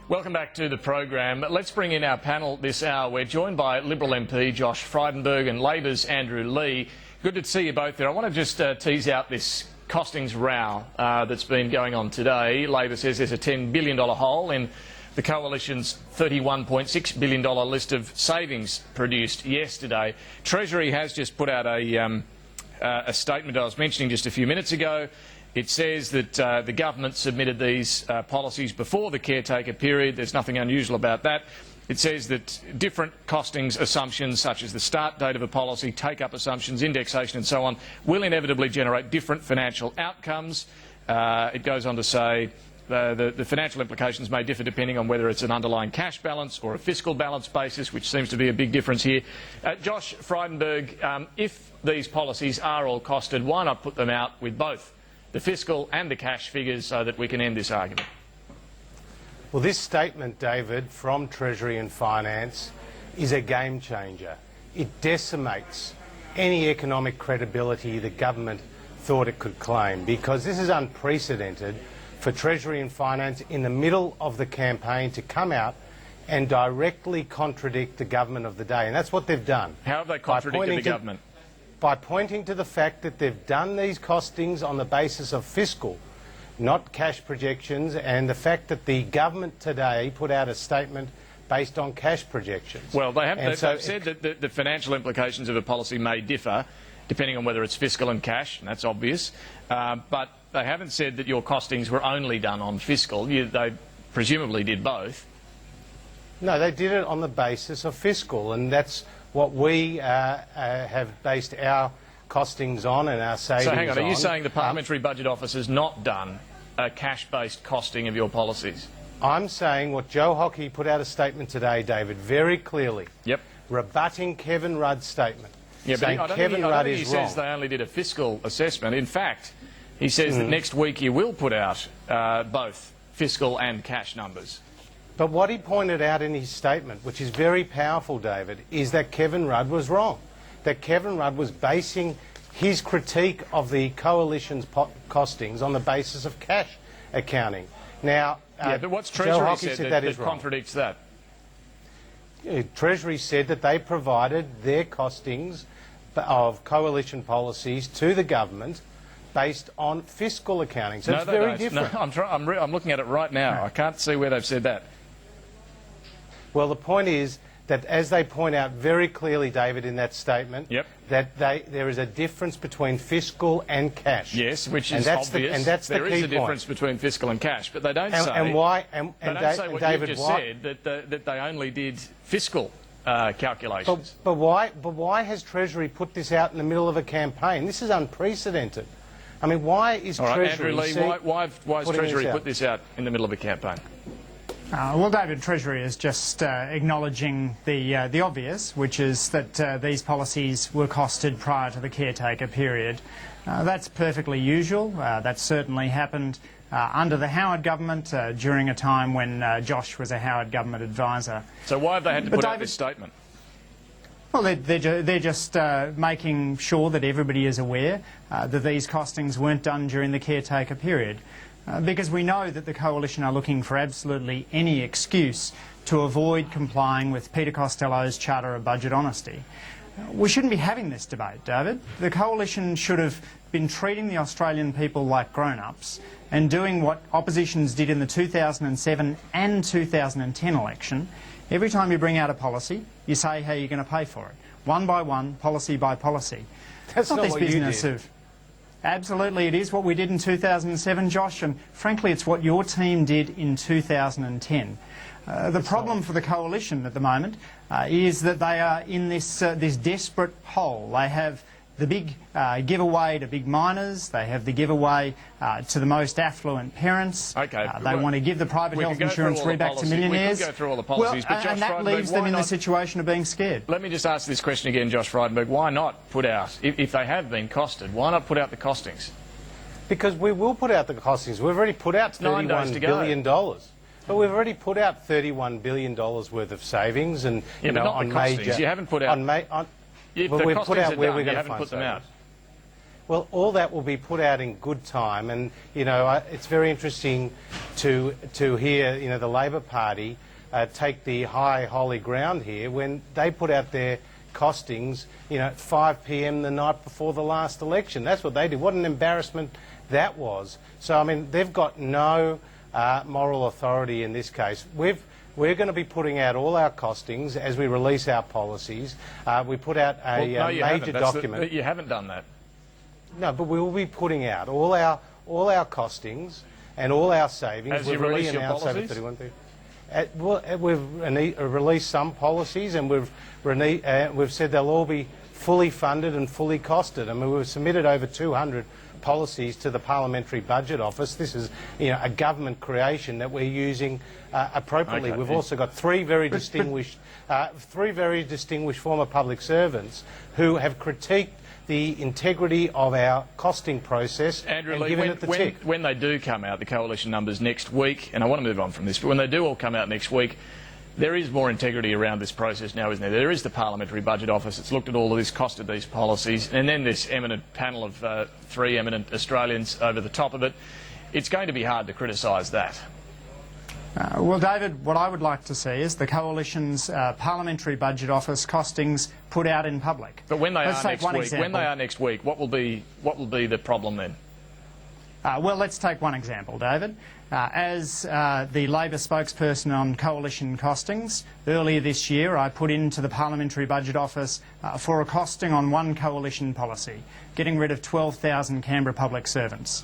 Welcome back to the program. Let's bring in our panel this hour. We're joined by Liberal MP Josh Frydenberg and Labor's Andrew Leigh. Good to see you both there. I want to just tease out this costings row that's been going on today. Labor says there's a $10 billion hole in the Coalition's $31.6 billion list of savings produced yesterday. Treasury has just put out a statement I was mentioning just a few minutes ago. It says that the government submitted these policies before the caretaker period. There's nothing unusual about that. It says that different costings assumptions, such as the start date of a policy, take-up assumptions, indexation and so on, will inevitably generate different financial outcomes. It goes on to say the financial implications may differ depending on whether it's an underlying cash balance or a fiscal balance basis, which seems to be a big difference here. Josh Frydenberg, if these policies are all costed, why not put them out with both the fiscal and the cash figures so that we can end this argument? Well, this statement, David, from Treasury and Finance is a game changer. It decimates any economic credibility the government thought it could claim, because this is unprecedented for Treasury and Finance in the middle of the campaign to come out and directly contradict the government of the day. And that's what they've done. How have they contradicted the government? By pointing to the fact that they've done these costings on the basis of fiscal, not cash projections, and the fact that the government today put out a statement based on cash projections. Well, they've said that the financial implications of a policy may differ depending on whether it's fiscal and cash, and that's obvious, but they haven't said that your costings were only done on fiscal. They presumably did both. No, they did it on the basis of fiscal, and that's what we have based our costings on and our savings on. So hang on, are you saying the Parliamentary Budget Office has not done a cash-based costing of your policies? I'm saying what Joe Hockey put out a statement today, David, very clearly, rebutting Kevin Rudd's statement. Yeah, but I don't think he says they only did a fiscal assessment. In fact, he says that next week he will put out both fiscal and cash numbers. But what he pointed out in his statement, which is very powerful, David, is that Kevin Rudd was wrong. That Kevin Rudd was basing his critique of the Coalition's costings on the basis of cash accounting. Now, but what's Treasury said that contradicts that? Treasury said that they provided their costings of Coalition policies to the government based on fiscal accounting. So it's very different. No, I'm looking at it right now. I can't see where they've said that. Well, the point is that, as they point out very clearly, David, in that statement, that there is a difference between fiscal and cash. Yes, which is obvious. And that's the key point. There is a difference between fiscal and cash, but they don't say. And why? And they don't say what David, you just said, that they only did fiscal calculations. But why has Treasury put this out in the middle of a campaign? This is unprecedented. I mean, why is Treasury... Andrew Leigh, why has Treasury put this out in the middle of a campaign? Well, David, Treasury is just acknowledging the obvious, which is that these policies were costed prior to the caretaker period. That's perfectly usual. That certainly happened under the Howard government during a time when Josh was a Howard government advisor. So why have they had to put out this statement? Well, they're just making sure that everybody is aware that these costings weren't done during the caretaker period. Because we know that the Coalition are looking for absolutely any excuse to avoid complying with Peter Costello's Charter of Budget Honesty. We shouldn't be having this debate, David. The Coalition should have been treating the Australian people like grown-ups and doing what oppositions did in the 2007 and 2010 election. Every time you bring out a policy, you say how you're going to pay for it. One by one, policy by policy. That's not what you did. Absolutely, it is what we did in 2007, Josh, and frankly it's what your team did in 2010. The problem for the Coalition at the moment is that they are in this desperate hole. They have the big giveaway to big miners, they have the giveaway to the most affluent parents, they want to give the private health insurance reback to millionaires. We could go through all the policies, but Josh and that leaves them in the situation of being scared. Let me just ask this question again, Josh Frydenberg. Why not put out, if they have been costed, why not put out the costings? Because we will put out the costings. We've already put out $31 billion. But we've already put out $31 billion worth of savings, and but not on the costings. You haven't put out. Well, we've put out where we're going to find put them out. Well, all that will be put out in good time, and you know it's very interesting to hear the Labor Party take the high holy ground here when they put out their costings at 5 p.m. the night before the last election. That's what they did. What an embarrassment that was. So I mean they've got no moral authority in this case. We're going to be putting out all our costings as we release our policies. We put out a major document. You haven't done that. No, but we will be putting out all our costings and all our savings. As you release your policies? We've released some policies, and we've said they'll all be fully funded and fully costed. I mean, we've submitted over 200 policies to the Parliamentary Budget Office. This is a government creation that we're using appropriately. Okay. We've also got three very distinguished former public servants who have critiqued the integrity of our costing process Andrew and Leigh, given it the tick. When they do come out, the coalition numbers next week, and I want to move on from this, but when they do all come out next week, there is more integrity around this process now, isn't there? There is the Parliamentary Budget Office. It's looked at all of this, costed these policies, and then this eminent panel of three eminent Australians over the top of it. It's going to be hard to criticise that. Well, David, what I would like to see is the Coalition's Parliamentary Budget Office costings put out in public. But when they Let's are take next one week, example. what will be the problem then? Well, let's take one example, David. As the Labor spokesperson on coalition costings, earlier this year I put into the Parliamentary Budget Office for a costing on one coalition policy, getting rid of 12,000 Canberra public servants.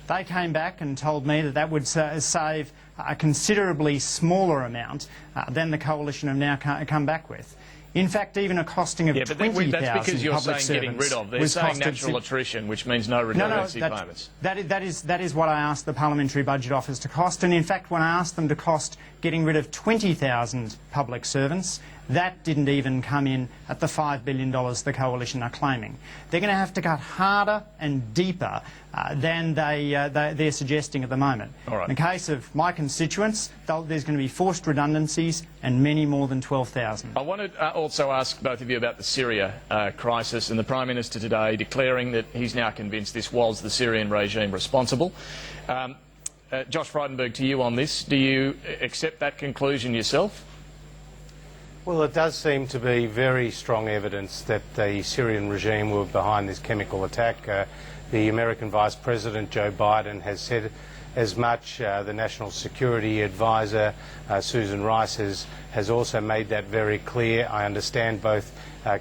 They came back and told me that that would save a considerably smaller amount than the coalition have now come back with. In fact, even a costing of 20,000 that's because you're public saying getting rid of. They're saying natural attrition, which means no redundancy payments. That is what I asked the Parliamentary Budget Office to cost, and in fact when I asked them to cost getting rid of 20,000 public servants, that didn't even come in at the $5 billion the Coalition are claiming. They're going to have to cut harder and deeper than they're suggesting at the moment. All right. In the case of my constituents, there's going to be forced redundancies and many more than 12,000. I want to also ask both of you about the Syria crisis, and the Prime Minister today declaring that he's now convinced this was the Syrian regime responsible. Josh Frydenberg, to you on this. Do you accept that conclusion yourself? Well, it does seem to be very strong evidence that the Syrian regime were behind this chemical attack. The American Vice President Joe Biden has said as much. The National Security Advisor Susan Rice has also made that very clear. I understand both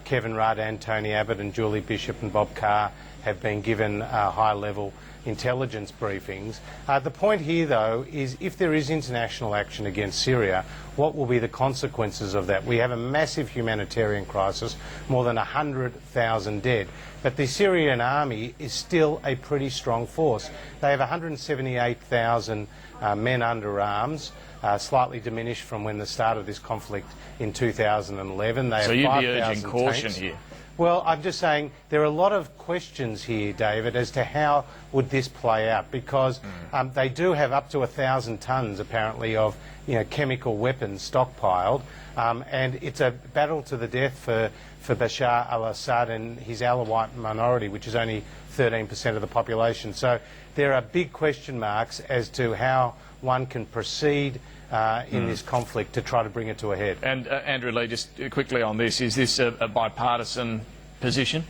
Kevin Rudd and Tony Abbott and Julie Bishop and Bob Carr have been given high-level intelligence briefings. The point here, though, is if there is international action against Syria, what will be the consequences of that? We have a massive humanitarian crisis, more than 100,000 dead. But the Syrian army is still a pretty strong force. They have 178,000 men under arms, slightly diminished from when the start of this conflict in 2011. They so have you'd 5,000 be urging caution tanks. here? Well, I'm just saying there are a lot of questions here, David, as to how would this play out, because they do have up to 1,000 tonnes, apparently, of chemical weapons stockpiled, and it's a battle to the death for Bashar al-Assad and his Alawite minority, which is only 13% of the population. So there are big question marks as to how one can proceed in this conflict to try to bring it to a head. And Andrew Leigh, just quickly on this, is this a bipartisan position?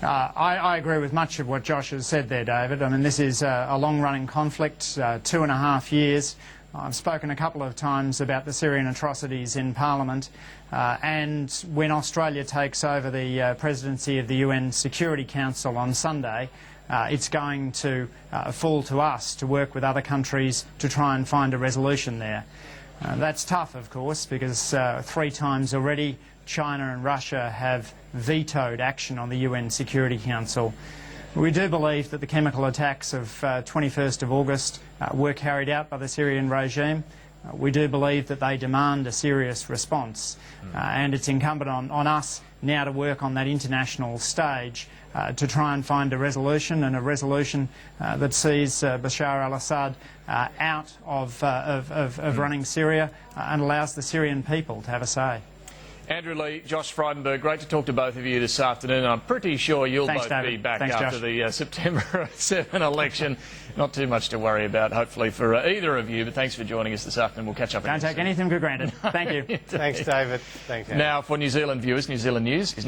I agree with much of what Josh has said there, David. I mean, this is a long-running conflict, 2.5 years. I've spoken a couple of times about the Syrian atrocities in Parliament, and when Australia takes over the presidency of the UN Security Council on Sunday, it's going to fall to us to work with other countries to try and find a resolution there. That's tough, of course, because 3 times already China and Russia have vetoed action on the UN Security Council. We do believe that the chemical attacks of 21st of August were carried out by the Syrian regime. We do believe that they demand a serious response, and it's incumbent on us now to work on that international stage to try and find a resolution, and a resolution that sees Bashar al-Assad out of running Syria and allows the Syrian people to have a say. Andrew Lee, Josh Frydenberg, great to talk to both of you this afternoon. I'm pretty sure you'll Thanks, both David. be back Thanks, after Josh. the September 7 election. Not too much to worry about, hopefully, for either of you, but thanks for joining us this afternoon. We'll catch up again Don't take soon. anything for granted. Thank you. Thanks, David. Thanks, Andrew. Now, for New Zealand viewers, New Zealand News is next.